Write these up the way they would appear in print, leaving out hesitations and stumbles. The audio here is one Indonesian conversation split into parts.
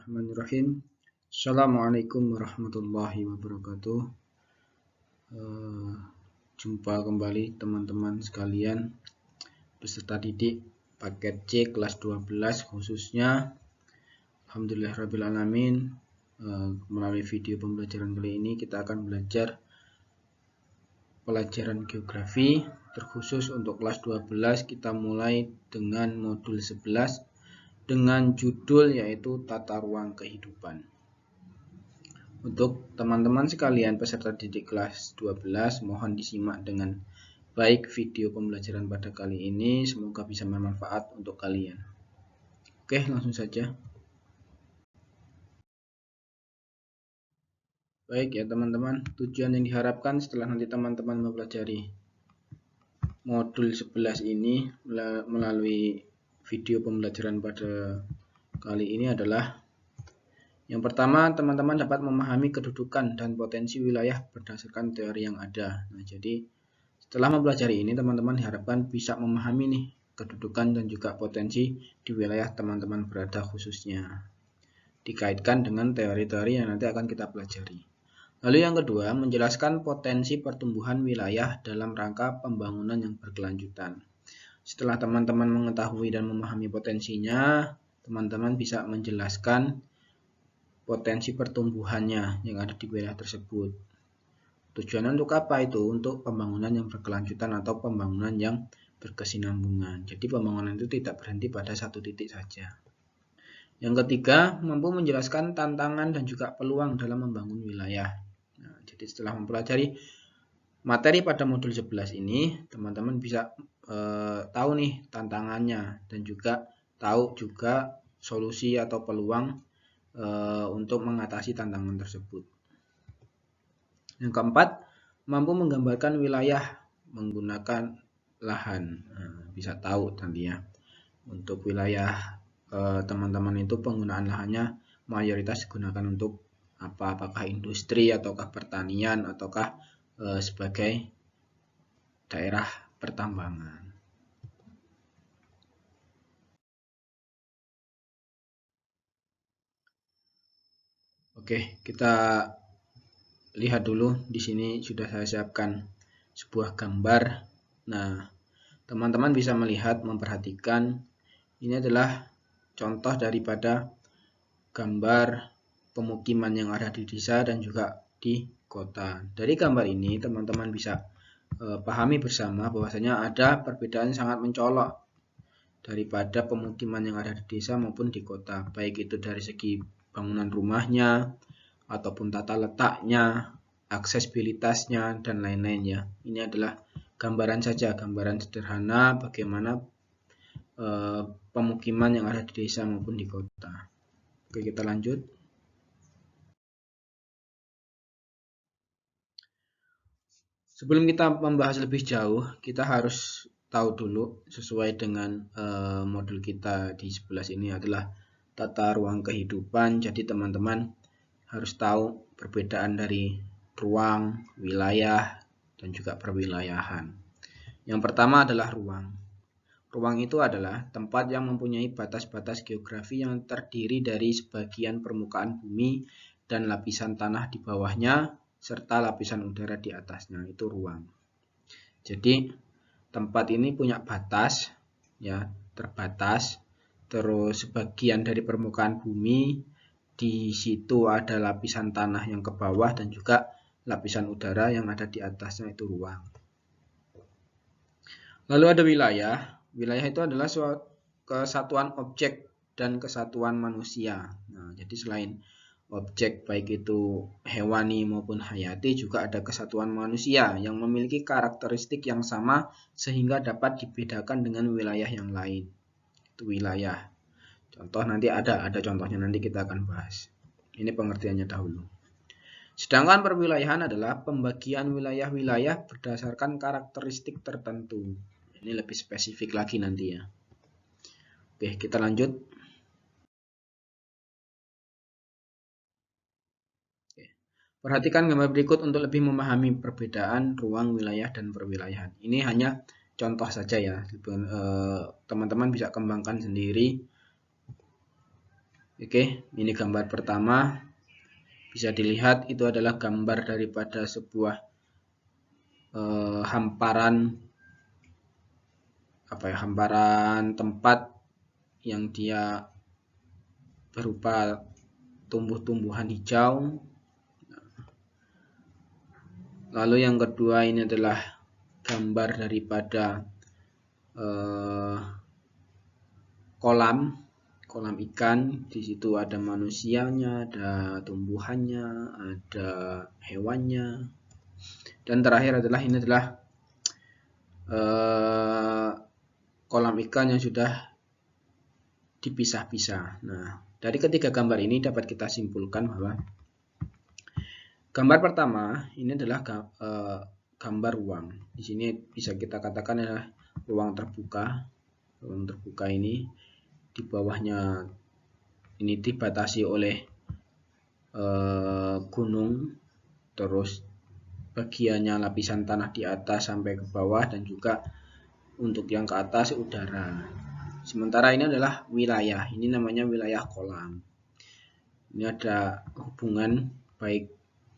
Bismillahirrahmanirrahim. Assalamualaikum warahmatullahi wabarakatuh. Jumpa kembali teman-teman sekalian peserta didik paket C kelas 12 khususnya. Alhamdulillahirrabbilalamin. Melalui video pembelajaran kali ini kita akan belajar pelajaran geografi terkhusus untuk kelas 12. Kita mulai dengan modul 11 dengan judul yaitu tata ruang kehidupan. Untuk teman-teman sekalian peserta didik kelas 12, mohon disimak dengan baik video pembelajaran pada kali ini, semoga bisa bermanfaat untuk kalian. Oke, langsung saja. Baik ya teman-teman, tujuan yang diharapkan setelah nanti teman-teman mempelajari modul 11 ini melalui video pembelajaran pada kali ini adalah yang pertama, teman-teman dapat memahami kedudukan dan potensi wilayah berdasarkan teori yang ada. Nah, jadi setelah mempelajari ini, teman-teman diharapkan bisa memahami nih kedudukan dan juga potensi di wilayah teman-teman berada khususnya. Dikaitkan dengan teori-teori yang nanti akan kita pelajari. Lalu yang kedua, menjelaskan potensi pertumbuhan wilayah dalam rangka pembangunan yang berkelanjutan. Setelah teman-teman mengetahui dan memahami potensinya, teman-teman bisa menjelaskan potensi pertumbuhannya yang ada di wilayah tersebut. Tujuannya untuk apa itu? Untuk pembangunan yang berkelanjutan atau pembangunan yang berkesinambungan. Jadi pembangunan itu tidak berhenti pada satu titik saja. Yang ketiga, mampu menjelaskan tantangan dan juga peluang dalam membangun wilayah. Nah, jadi setelah mempelajari materi pada modul 11 ini, teman-teman bisa tahu nih tantangannya dan juga tahu juga solusi atau peluang untuk mengatasi tantangan tersebut. Yang keempat, mampu menggambarkan wilayah menggunakan lahan. Bisa tahu nanti ya, untuk wilayah teman-teman itu penggunaan lahannya mayoritas digunakan untuk apa? Apakah industri ataukah pertanian ataukah sebagai daerah pertambangan. Oke, kita lihat dulu. Di sini sudah saya siapkan sebuah gambar. Nah, teman-teman bisa melihat, memperhatikan. Ini adalah contoh daripada gambar pemukiman yang ada di desa dan juga di kota. Dari gambar ini, teman-teman bisa pahami bersama bahwasanya ada perbedaan sangat mencolok daripada pemukiman yang ada di desa maupun di kota. Baik itu dari segi bangunan rumahnya, ataupun tata letaknya, aksesibilitasnya, dan lain-lain ya. Ini adalah gambaran saja, gambaran sederhana bagaimana pemukiman yang ada di desa maupun di kota. Oke, kita lanjut. Sebelum kita membahas lebih jauh, kita harus tahu dulu sesuai dengan modul kita di 11 ini adalah tata ruang kehidupan. Jadi teman-teman harus tahu perbedaan dari ruang, wilayah, dan juga perwilayahan. Yang pertama adalah ruang. Ruang itu adalah tempat yang mempunyai batas-batas geografi yang terdiri dari sebagian permukaan bumi dan lapisan tanah di bawahnya, serta lapisan udara di atasnya. Itu ruang. Jadi tempat ini punya batas, ya, terbatas. Terus sebagian dari permukaan bumi, di situ ada lapisan tanah yang ke bawah dan juga lapisan udara yang ada di atasnya, itu ruang. Lalu ada wilayah. Wilayah itu adalah kesatuan objek dan kesatuan manusia. Nah, jadi selain objek baik itu hewani maupun hayati, juga ada kesatuan manusia yang memiliki karakteristik yang sama sehingga dapat dibedakan dengan wilayah yang lain. Itu wilayah. Contoh nanti ada contohnya, nanti kita akan bahas. Ini pengertiannya dahulu. Sedangkan perwilayahan adalah pembagian wilayah-wilayah berdasarkan karakteristik tertentu. Ini lebih spesifik lagi nanti ya. Oke, kita lanjut. Perhatikan gambar berikut untuk lebih memahami perbedaan ruang, wilayah, dan perwilayahan. Ini hanya contoh saja ya. Teman-teman bisa kembangkan sendiri. Oke, ini gambar pertama. Bisa dilihat itu adalah gambar daripada sebuah hamparan hamparan tempat yang dia berupa tumbuh-tumbuhan hijau. Lalu yang kedua ini adalah gambar daripada kolam ikan. Di situ ada manusianya, ada tumbuhannya, ada hewannya. Dan terakhir adalah ini adalah kolam ikan yang sudah dipisah-pisah. Nah, dari ketiga gambar ini dapat kita simpulkan bahwa gambar pertama ini adalah gambar ruang. Di sini bisa kita katakan adalah ruang terbuka. Ruang terbuka ini di bawahnya ini dibatasi oleh gunung, terus bagiannya lapisan tanah di atas sampai ke bawah, dan juga untuk yang ke atas udara. Sementara ini adalah wilayah, ini namanya wilayah kolam. Ini ada hubungan baik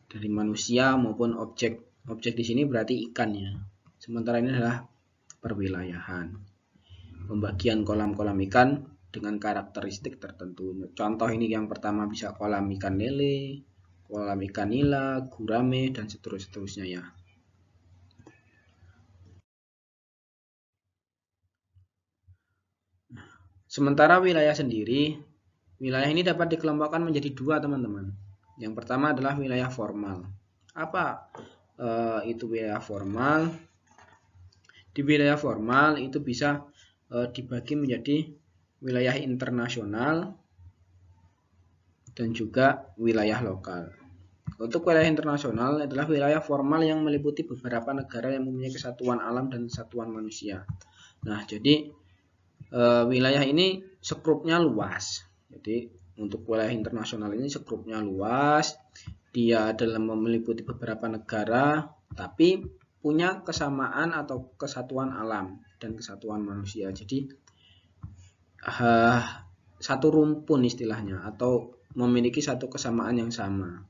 dari manusia maupun objek. Objek di sini berarti ikannya. Sementara ini adalah perwilayahan. Pembagian kolam-kolam ikan dengan karakteristik tertentu. Contoh ini yang pertama bisa kolam ikan lele, kolam ikan nila, gurame, dan seterusnya ya. Sementara wilayah sendiri, wilayah ini dapat dikelompokkan menjadi dua, teman-teman. Yang pertama adalah wilayah formal. Apa itu wilayah formal? Di wilayah formal itu bisa dibagi menjadi wilayah internasional dan juga wilayah lokal. Untuk wilayah internasional adalah wilayah formal yang meliputi beberapa negara yang mempunyai kesatuan alam dan kesatuan manusia. Nah, jadi wilayah ini skrupnya luas. Jadi untuk wilayah internasional ini skrupnya luas. Dia dalam meliputi beberapa negara, tapi punya kesamaan atau kesatuan alam dan kesatuan manusia. Jadi satu rumpun istilahnya, atau memiliki satu kesamaan yang sama.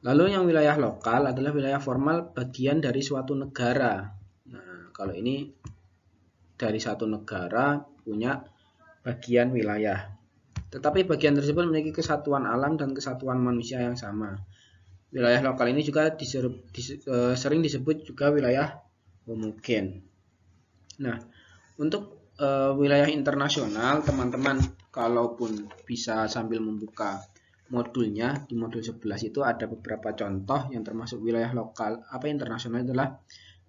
Lalu yang wilayah lokal adalah wilayah formal bagian dari suatu negara. Nah, kalau ini dari satu negara punya bagian wilayah. Tetapi bagian tersebut memiliki kesatuan alam dan kesatuan manusia yang sama. Wilayah lokal ini juga sering disebut juga wilayah homogen. Nah, untuk wilayah internasional, teman-teman kalaupun bisa sambil membuka modulnya, di modul 11 itu ada beberapa contoh yang termasuk wilayah lokal. Apa internasional adalah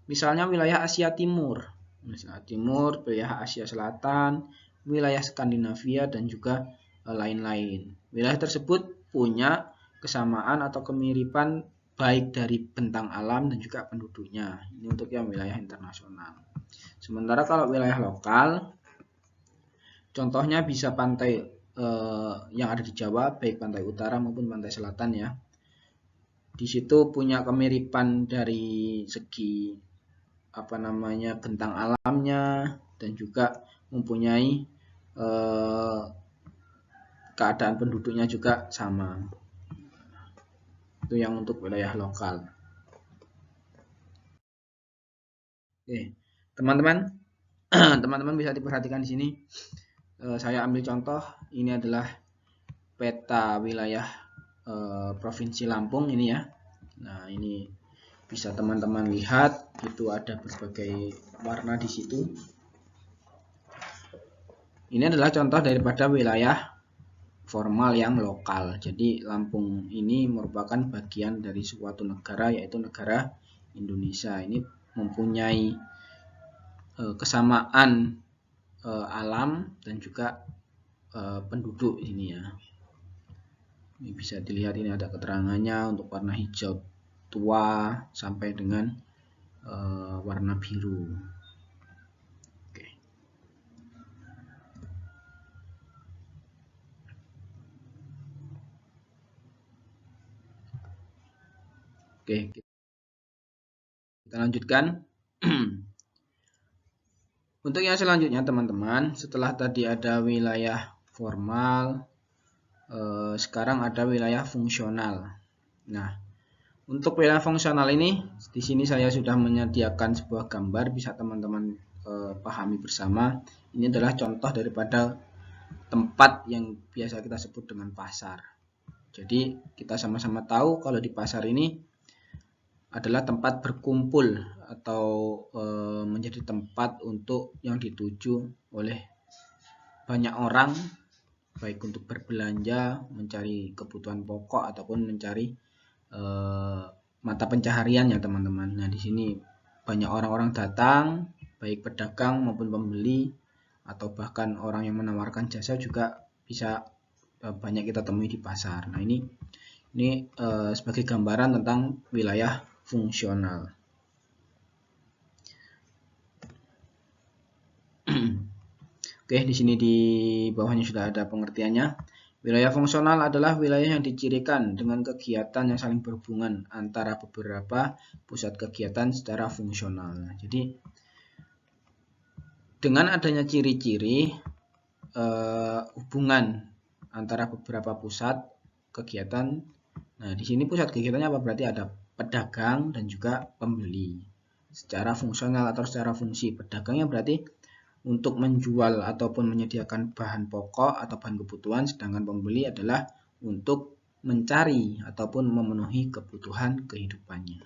misalnya wilayah Asia Timur, wilayah Asia Selatan, wilayah Skandinavia, dan juga lain-lain. Wilayah tersebut punya kesamaan atau kemiripan baik dari bentang alam dan juga penduduknya. Ini untuk yang wilayah internasional. Sementara kalau wilayah lokal, contohnya bisa pantai yang ada di Jawa, baik pantai utara maupun pantai selatan ya. Di situ punya kemiripan dari segi bentang alamnya, dan juga mempunyai keadaan penduduknya juga sama. Itu yang untuk wilayah lokal. Oke, teman-teman, teman-teman bisa diperhatikan di sini. Saya ambil contoh, ini adalah peta wilayah Provinsi Lampung ini ya. Nah, ini bisa teman-teman lihat, itu ada berbagai warna di situ. Ini adalah contoh daripada wilayah formal yang lokal. Jadi Lampung ini merupakan bagian dari suatu negara, yaitu negara Indonesia. Ini mempunyai kesamaan alam dan juga penduduk ini ya. Ini bisa dilihat, ini ada keterangannya untuk warna hijau tua sampai dengan warna biru. Oke, kita lanjutkan. Untuk yang selanjutnya teman-teman, setelah tadi ada wilayah formal, sekarang ada wilayah fungsional. Nah, untuk wilayah fungsional ini, di sini saya sudah menyediakan sebuah gambar, bisa teman-teman pahami bersama. Ini adalah contoh daripada tempat yang biasa kita sebut dengan pasar. Jadi kita sama-sama tahu kalau di pasar ini adalah tempat berkumpul atau menjadi tempat untuk yang dituju oleh banyak orang, baik untuk berbelanja, mencari kebutuhan pokok ataupun mencari mata pencaharian ya teman-teman. Nah, di sini banyak orang-orang datang, baik pedagang maupun pembeli atau bahkan orang yang menawarkan jasa juga bisa banyak kita temui di pasar. Nah, ini sebagai gambaran tentang wilayah fungsional. Oke, di sini di bawahnya sudah ada pengertiannya. Wilayah fungsional adalah wilayah yang dicirikan dengan kegiatan yang saling berhubungan antara beberapa pusat kegiatan secara fungsional. Nah, jadi dengan adanya ciri-ciri hubungan antara beberapa pusat kegiatan. Nah, di sini pusat kegiatannya apa? Berarti ada pedagang dan juga pembeli. Secara fungsional atau secara fungsi, pedagangnya berarti untuk menjual ataupun menyediakan bahan pokok atau bahan kebutuhan, sedangkan pembeli adalah untuk mencari ataupun memenuhi kebutuhan kehidupannya.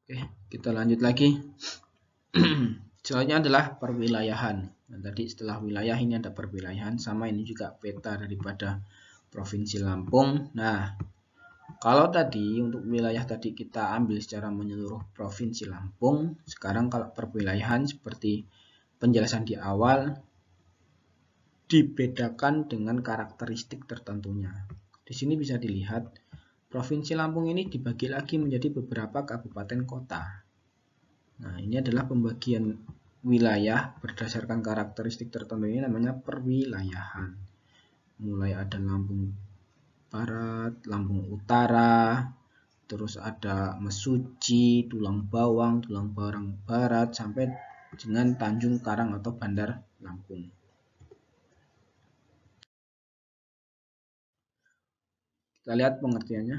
Oke, kita lanjut lagi. Selanjutnya adalah perwilayahan. Nah, tadi setelah wilayah ini ada perwilayahan, sama ini juga peta daripada Provinsi Lampung. Nah, kalau tadi untuk wilayah tadi kita ambil secara menyeluruh Provinsi Lampung, sekarang kalau perwilayahan seperti penjelasan di awal dibedakan dengan karakteristik tertentunya. Di sini bisa dilihat Provinsi Lampung ini dibagi lagi menjadi beberapa kabupaten kota. Nah, ini adalah pembagian wilayah berdasarkan karakteristik tertentu, ini namanya perwilayahan. Mulai ada Lampung Barat, Lampung Utara, terus ada Mesuji, Tulang Bawang Barat, sampai dengan Tanjung Karang atau Bandar Lampung. Kita lihat pengertiannya.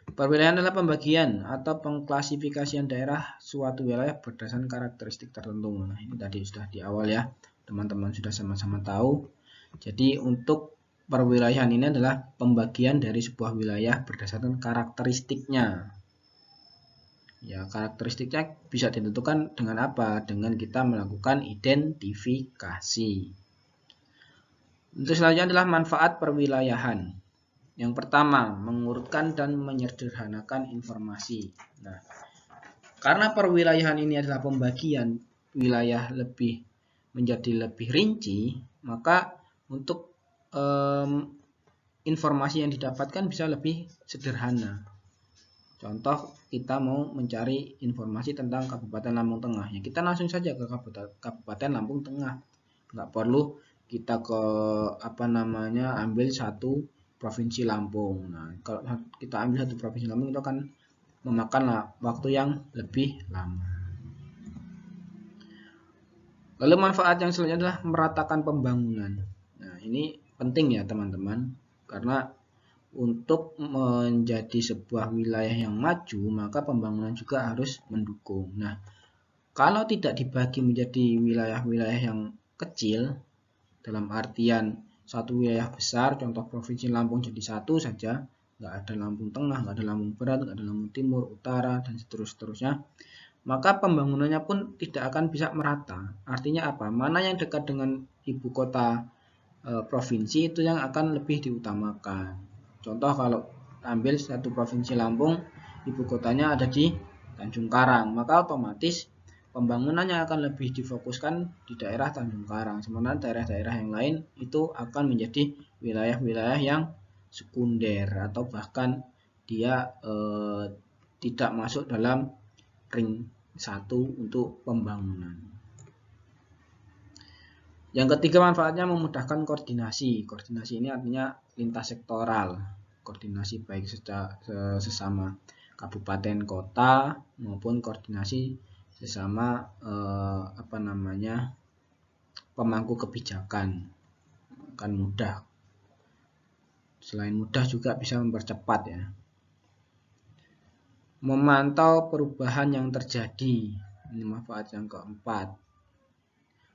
Perwilayahan adalah pembagian atau pengklasifikasian daerah suatu wilayah berdasarkan karakteristik tertentu. Nah, ini tadi sudah di awal ya, teman-teman sudah sama-sama tahu. Jadi untuk perwilayahan ini adalah pembagian dari sebuah wilayah berdasarkan karakteristiknya. Ya, karakteristiknya bisa ditentukan dengan apa? Dengan kita melakukan identifikasi. Untuk selanjutnya adalah manfaat perwilayahan. Yang pertama, mengurutkan dan menyederhanakan informasi. Nah, karena perwilayahan ini adalah pembagian wilayah menjadi lebih rinci, maka untuk informasi yang didapatkan bisa lebih sederhana. Contoh, kita mau mencari informasi tentang Kabupaten Lampung Tengah, ya kita langsung saja ke Kabupaten Lampung Tengah. Nggak perlu kita ke ambil satu Provinsi Lampung. Nah, kalau kita ambil satu Provinsi Lampung itu akan memakan waktu yang lebih lama. Lalu manfaat yang selanjutnya adalah meratakan pembangunan. Nah, ini penting ya teman-teman, karena untuk menjadi sebuah wilayah yang maju, maka pembangunan juga harus mendukung. Nah, kalau tidak dibagi menjadi wilayah-wilayah yang kecil, dalam artian satu wilayah besar, contoh Provinsi Lampung jadi satu saja, nggak ada Lampung Tengah, nggak ada Lampung Barat, nggak ada Lampung Timur, Utara, dan seterusnya, maka pembangunannya pun tidak akan bisa merata. Artinya apa? Mana yang dekat dengan ibu kota provinsi itu yang akan lebih diutamakan. Contoh kalau ambil satu Provinsi Lampung, ibu kotanya ada di Tanjung Karang, maka otomatis pembangunannya akan lebih difokuskan di daerah Tanjung Karang, sementara daerah-daerah yang lain itu akan menjadi wilayah-wilayah yang sekunder atau bahkan dia tidak masuk dalam ring 1 untuk pembangunan. Yang ketiga, manfaatnya memudahkan koordinasi. Koordinasi ini artinya lintas sektoral, koordinasi baik sesama kabupaten kota maupun koordinasi sesama pemangku kebijakan, akan mudah. Selain mudah juga bisa mempercepat ya. Memantau perubahan yang terjadi. Ini manfaat yang keempat.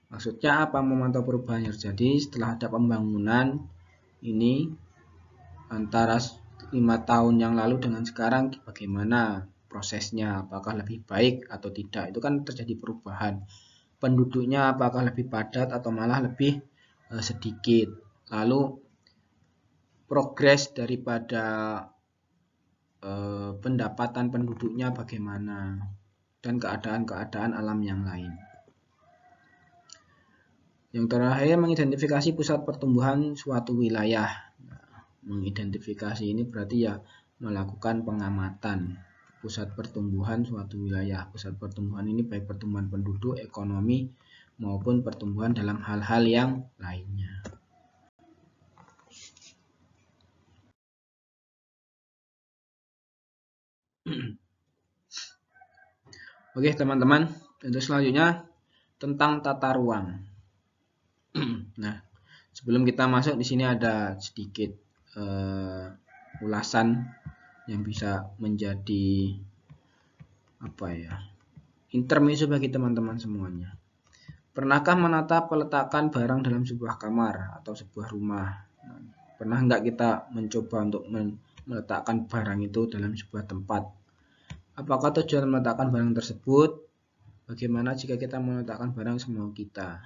Maksudnya apa memantau perubahan yang terjadi setelah ada pembangunan ini antara 5 tahun yang lalu dengan sekarang bagaimana prosesnya, apakah lebih baik atau tidak. Itu kan terjadi perubahan. Penduduknya apakah lebih padat atau malah lebih sedikit. Lalu progres daripada pendapatan penduduknya bagaimana, dan keadaan-keadaan alam yang lain. Yang terakhir, mengidentifikasi pusat pertumbuhan suatu wilayah. Nah, mengidentifikasi ini berarti ya melakukan pengamatan pusat pertumbuhan suatu wilayah. Pusat pertumbuhan ini baik pertumbuhan penduduk, ekonomi, maupun pertumbuhan dalam hal-hal yang lainnya. Oke teman-teman, untuk selanjutnya tentang tata ruang. Nah, sebelum kita masuk di sini ada sedikit ulasan yang bisa menjadi intermezzo bagi teman-teman semuanya. Pernahkah menata peletakan barang dalam sebuah kamar atau sebuah rumah? Pernah nggak kita mencoba untuk meletakkan barang itu dalam sebuah tempat? Apakah tujuan meletakkan barang tersebut? Bagaimana jika kita meletakkan barang semau kita?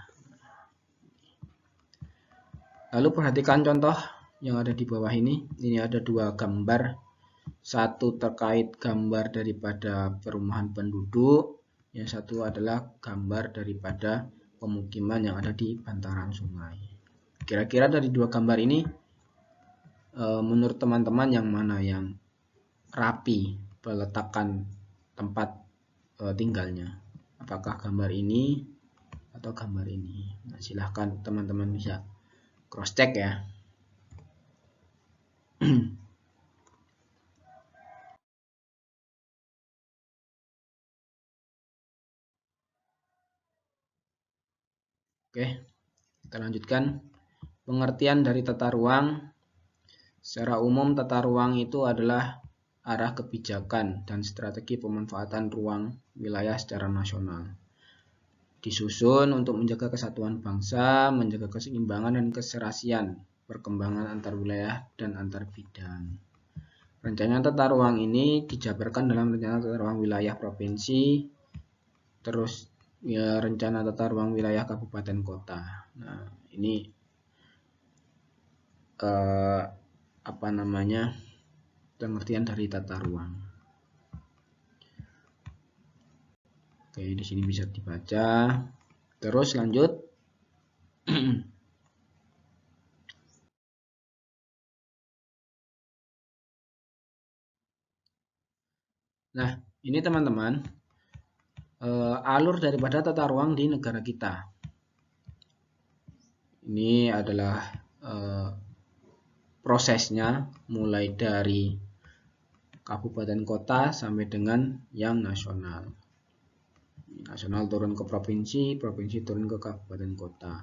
Lalu perhatikan contoh yang ada di bawah ini. Ini ada dua gambar. Satu terkait gambar daripada perumahan penduduk. Yang satu adalah gambar daripada pemukiman yang ada di bantaran sungai. Kira-kira dari dua gambar ini, menurut teman-teman yang mana yang rapi peletakan tempat tinggalnya? Apakah gambar ini atau gambar ini? Nah, silahkan teman-teman bisa cross check ya. Oke, kita lanjutkan. Pengertian dari tata ruang. Secara umum tata ruang itu adalah arah kebijakan dan strategi pemanfaatan ruang wilayah secara nasional. Disusun untuk menjaga kesatuan bangsa, menjaga keseimbangan dan keserasian perkembangan antar wilayah dan antar bidang. Rencana tata ruang ini dijabarkan dalam rencana tata ruang wilayah provinsi, terus ya rencana tata ruang wilayah kabupaten kota. Nah, ini pengertian dari tata ruang. Oke, di sini bisa dibaca. Terus lanjut. Nah, ini teman-teman alur daripada tata ruang di negara kita. Ini adalah prosesnya mulai dari kabupaten kota sampai dengan yang nasional. Nasional turun ke provinsi, provinsi turun ke kabupaten kota.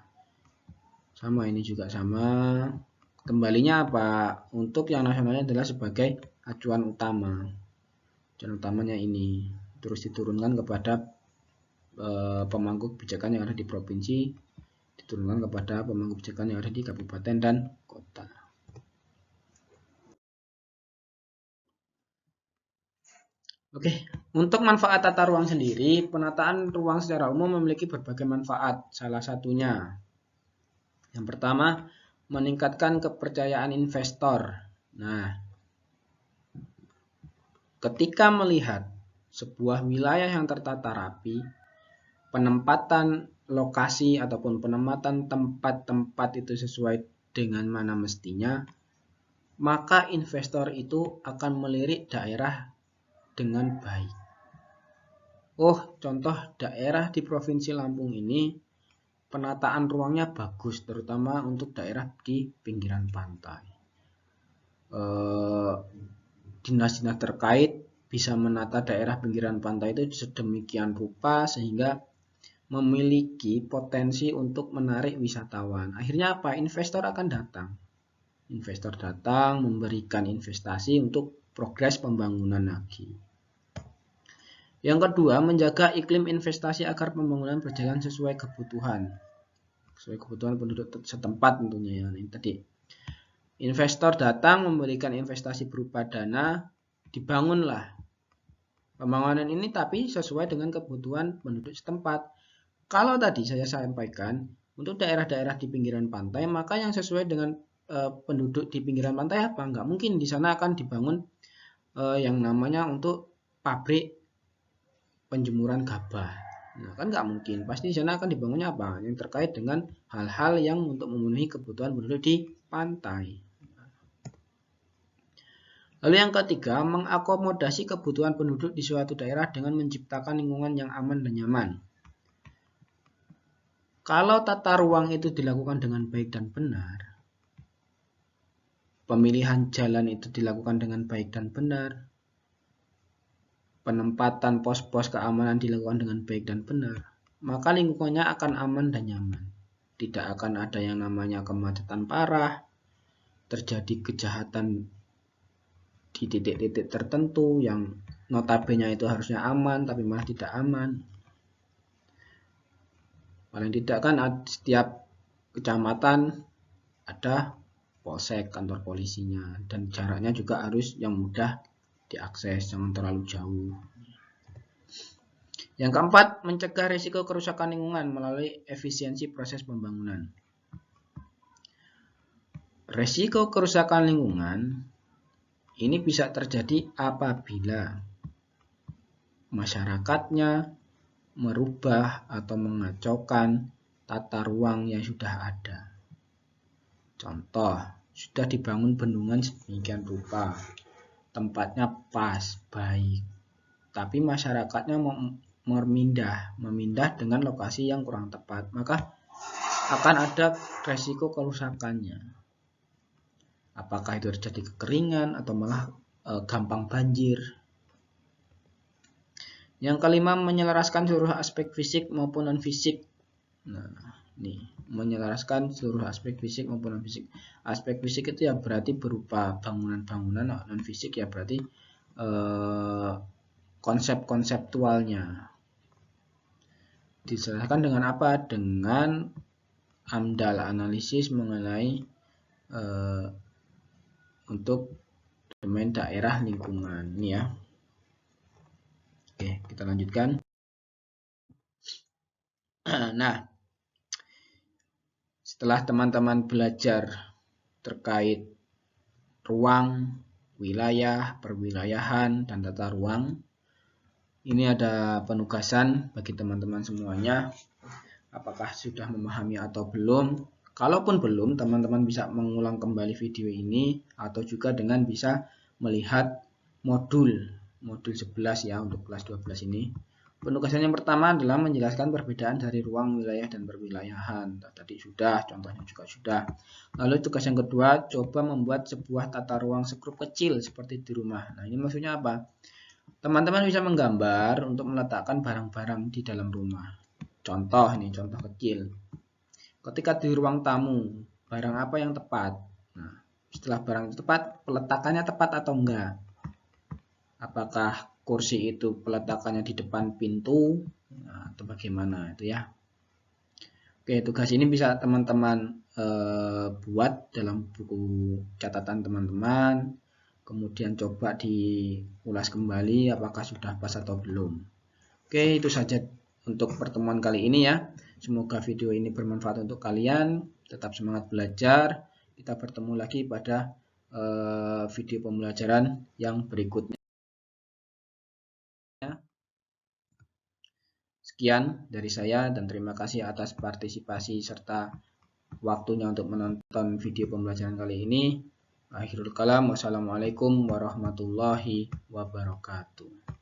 Sama, ini juga sama. Kembalinya apa? Untuk yang nasionalnya adalah sebagai acuan utama. Acuan utamanya ini terus diturunkan kepada pemangku kebijakan yang ada di provinsi, diturunkan kepada pemangku kebijakan yang ada di kabupaten dan kota. Oke, untuk manfaat tata ruang sendiri, penataan ruang secara umum memiliki berbagai manfaat. Salah satunya, yang pertama, meningkatkan kepercayaan investor. Nah, ketika melihat sebuah wilayah yang tertata rapi, penempatan lokasi ataupun penempatan tempat-tempat itu sesuai dengan mana mestinya, maka investor itu akan melirik daerah dengan baik. Oh, contoh daerah di Provinsi Lampung ini penataan ruangnya bagus, terutama untuk daerah di pinggiran pantai. Dinas-dinas terkait bisa menata daerah pinggiran pantai itu sedemikian rupa sehingga memiliki potensi untuk menarik wisatawan. Akhirnya apa? Investor akan datang. Investor datang memberikan investasi untuk progres pembangunan lagi. Yang kedua, menjaga iklim investasi agar pembangunan berjalan sesuai kebutuhan. Sesuai kebutuhan penduduk setempat tentunya ya. Ini tadi. Investor datang memberikan investasi berupa dana, dibangunlah pembangunan ini tapi sesuai dengan kebutuhan penduduk setempat. Kalau tadi saya sampaikan, untuk daerah-daerah di pinggiran pantai, maka yang sesuai dengan penduduk di pinggiran pantai apa? Nggak mungkin di sana akan dibangun yang namanya untuk pabrik penjemuran gabah. Nah, kan nggak mungkin. Pasti di sana akan dibangunnya apa? Yang terkait dengan hal-hal yang untuk memenuhi kebutuhan penduduk di pantai. Lalu yang ketiga, mengakomodasi kebutuhan penduduk di suatu daerah dengan menciptakan lingkungan yang aman dan nyaman. Kalau tata ruang itu dilakukan dengan baik dan benar, pemilihan jalan itu dilakukan dengan baik dan benar, penempatan pos-pos keamanan dilakukan dengan baik dan benar, maka lingkungannya akan aman dan nyaman. Tidak akan ada yang namanya kemacetan parah, terjadi kejahatan di titik-titik tertentu yang notabene itu harusnya aman tapi malah tidak aman. Paling tidak kan setiap kecamatan ada polsek, kantor polisinya, dan jaraknya juga harus yang mudah diakses, jangan terlalu jauh. Yang keempat, mencegah risiko kerusakan lingkungan melalui efisiensi proses pembangunan. Risiko kerusakan lingkungan ini bisa terjadi apabila masyarakatnya merubah atau mengacaukan tata ruang yang sudah ada. Contoh, sudah dibangun bendungan sedemikian rupa, tempatnya pas, baik, tapi masyarakatnya memindah dengan lokasi yang kurang tepat, maka akan ada resiko kerusakannya. Apakah itu terjadi kekeringan atau malah gampang banjir. Yang kelima, menyelaraskan seluruh aspek fisik maupun non-fisik. Nah, ini menyelaraskan seluruh aspek fisik maupun non-fisik. Aspek fisik itu ya berarti berupa bangunan-bangunan, non-fisik ya berarti konsep-konseptualnya. Diselaraskan dengan apa? Dengan AMDAL, analisis mengenai untuk domain daerah lingkungan. Ini ya. Oke, kita lanjutkan. Nah, setelah teman-teman belajar terkait ruang, wilayah, perwilayahan, dan tata ruang, ini ada penugasan bagi teman-teman semuanya. Apakah sudah memahami atau belum? Kalaupun belum, teman-teman bisa mengulang kembali video ini atau juga dengan bisa melihat modul 11 ya untuk kelas 12 ini. Penugasan yang pertama adalah menjelaskan perbedaan dari ruang, wilayah, dan perwilayahan. Tadi sudah, contohnya juga sudah. Lalu tugas yang kedua, coba membuat sebuah tata ruang sekrup kecil seperti di rumah. Nah, ini maksudnya apa? Teman-teman bisa menggambar untuk meletakkan barang-barang di dalam rumah. Contoh ini, contoh kecil. Ketika di ruang tamu, barang apa yang tepat? Nah, setelah barang itu tepat, peletakannya tepat atau enggak? Apakah kursi itu peletakannya di depan pintu atau bagaimana itu ya. Oke, tugas ini bisa teman-teman buat dalam buku catatan teman-teman, kemudian coba diulas kembali apakah sudah pas atau belum. Oke, itu saja untuk pertemuan kali ini ya. Semoga video ini bermanfaat untuk kalian. Tetap semangat belajar. Kita bertemu lagi pada video pembelajaran yang berikutnya. Sekian dari saya dan terima kasih atas partisipasi serta waktunya untuk menonton video pembelajaran kali ini. Akhirul kalam, wassalamualaikum warahmatullahi wabarakatuh.